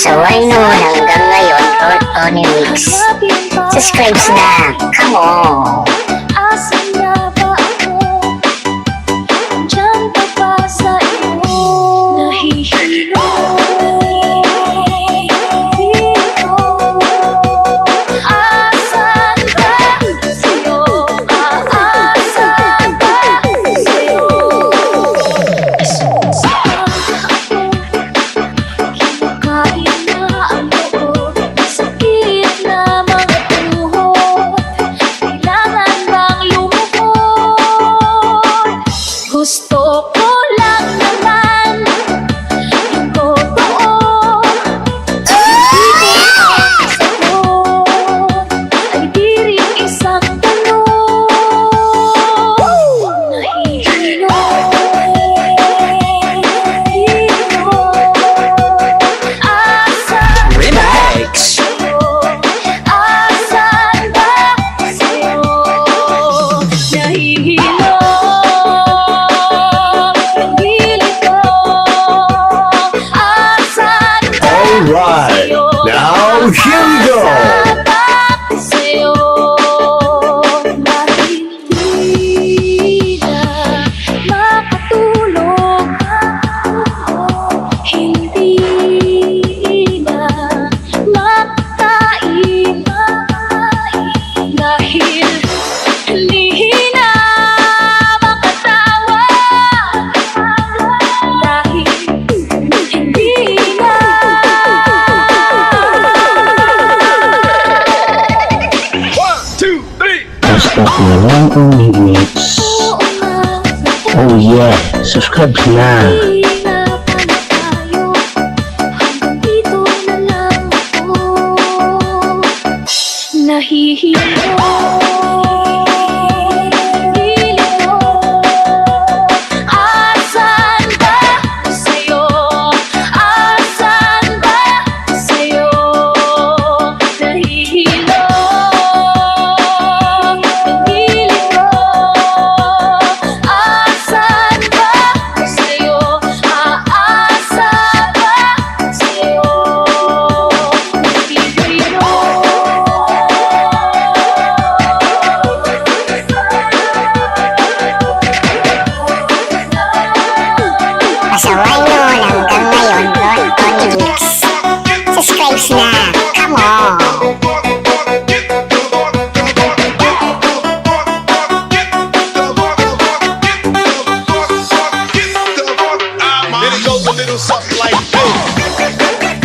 Pasaway noon hanggang ngayon, Tony Mix. Subscribe na, come on! Asan na ba ako? Diyan pa ba sa iyo? Nahihilo dito. Asan ba sa'yo? Aasan ba sa'yo? Asunsaan ako, kinakain na ang loob, sakit na mga tuhod. Kailangan bang lumuhod? Gusto ko lang naman yung totoo. Ay di rin isang tanong. Nahihilo dito. Asan Remix. Asan ba sa'yo? Nahihilo ang gilid ko. Asan ba Alright, sa'yo? now here we go. Asan ba sa'yo? Dahil di na makatulog, hindi na makain, dahil hindi na makatawa, dahil hindi na. Basta na lang ang mix. Oh yeah, subscribe na. Nahihilo dito. Asan ba sa'yo? Asan ba sa'yo? Nahihilo dito. Asan ba sa'yo? Aasa ba sa'yo? Nahihilo. Pasaway noon hanggang ngayon, Tony Mix. Subscribe na, come on! Then it goes a little something like this.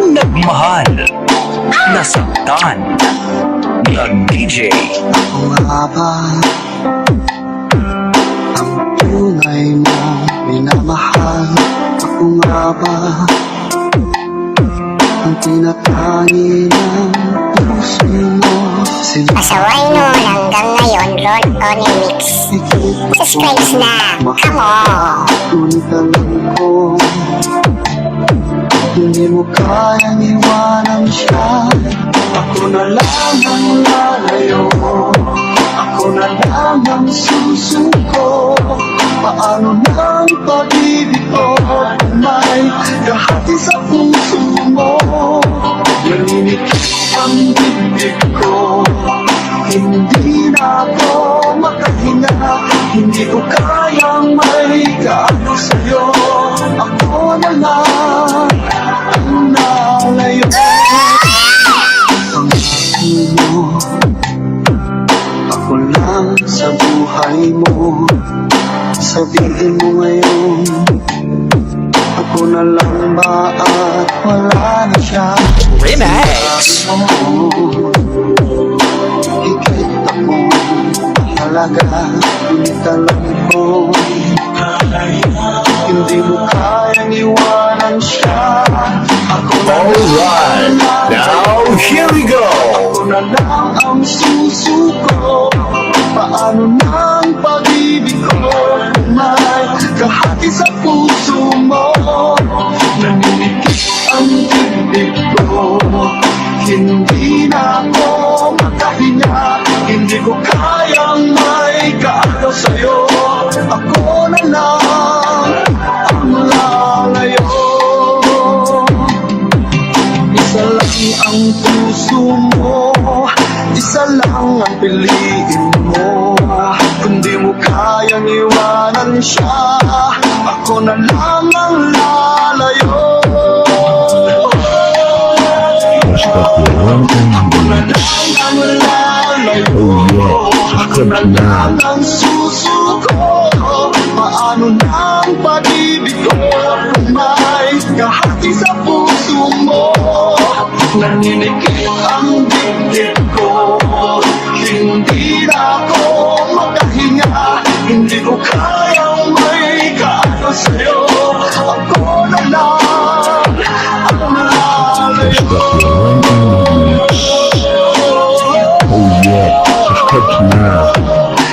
Nagmahal, nasaktan, nag-DJ. Ako nga ba ang tunay mo minamahal? Ako nga ba ang tinatangi ng puso mo? Pasaway noon hanggang ngayon, Tony Mix. Subscribe na, come on! Ngunit alam ko hindi mo kayang iwanan siya. Ako na lang ang lalayo, ako na lang ang susuko. Paano na ang pag-ibig ko may kahati sa puso mo? Naninikip ang dibdib ko, hindi na ako makahinga. Hindi ko kayang may gaano sa'yo. Ako na lang ang nalayo. Ang gusto mo, ako lang sa buhay mo. Sabihin mo ngayon, ako na lang ba at wala na siya? Remix. Higit ako mahalaga, ngunit alam ko hindi mo kayang iwanan siya. Ako na Alright, now here we go. ako na lang ang susuko. Paano na ang pag-ibig ko may kahati sa puso mo? Naninikip ang dibdib ko, hindi na ako makahinga. Hindi ko kayang may kaagaw sa'yo. Ako na lang ang lalayo. Isa lang ang puso mo, isa lang ang piliin mo. Kung di mo kayang iwanan siya, ako na lang ang lalayo. Ako na lang ang lalayo. Ako na lang ang susuko. Paano na ang pag-ibig ko kung may kahati sa puso mo? Naninikip ang dibdib ko. Hindi na ako makahinga. Hindi ko kayang may kaano sa'yo. Ako na lang ang lalayo.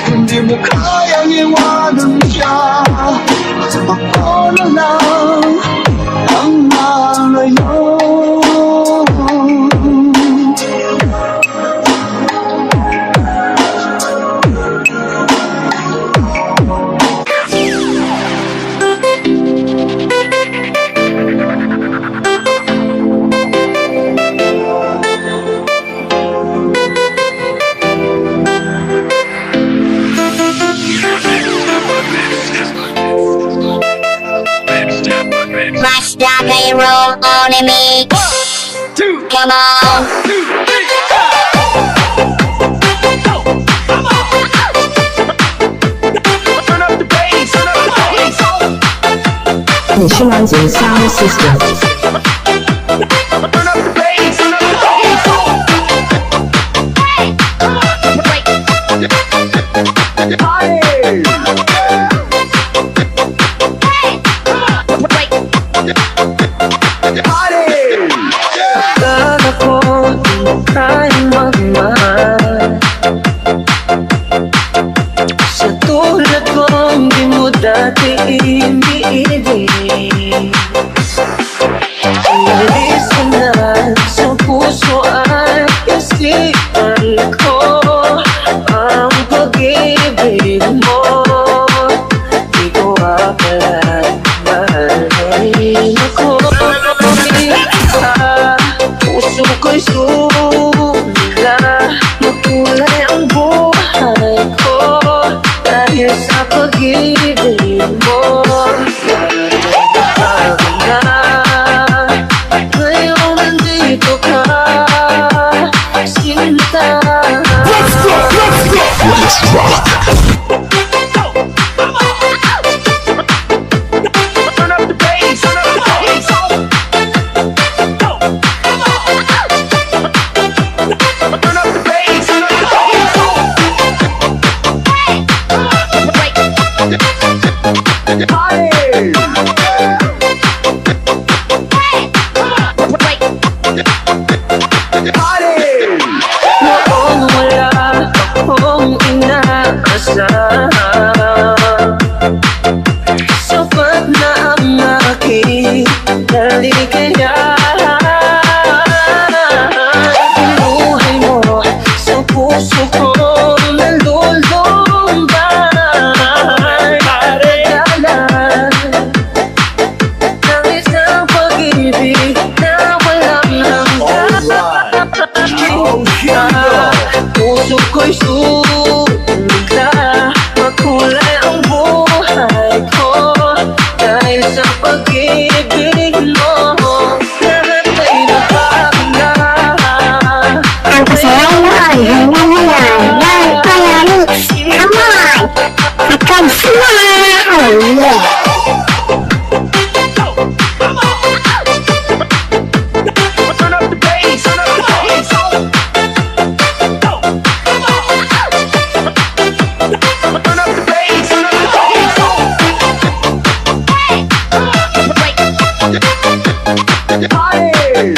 Hindi mo kayang iwanan siya. Ako na lang ang lalayo. Smash rock and roll on a mix. Come on. Initializing sound system. Akala ko di mo kayang magmahal. Sa tulad ko hindi mo dati iniibig. Umalis ka na sa puso at isipan ko ang pag-ibig mo. Di ko akala mahal rin ako. Puso ko'y sumila, makulay ang buhay ko dahil sa pag-ibig mo. Ngayon nandito ka, sinta. Let's rock. Noon wala akong inaasahan. Sapat na ang aking kaligayahan. Binuhay mo sa puso ko nalulumbay. Paradalan ng isang pag-ibig na walang hanggan. Puso ko'y sumigla, makulay ang buhay ko dahil sa pag-ibig mo. Lahat ay napakala. Ang kasalanan hanggang ngayon. Yan, Kaya Mix. Come on. Subscribe now. Oh yeah. Party!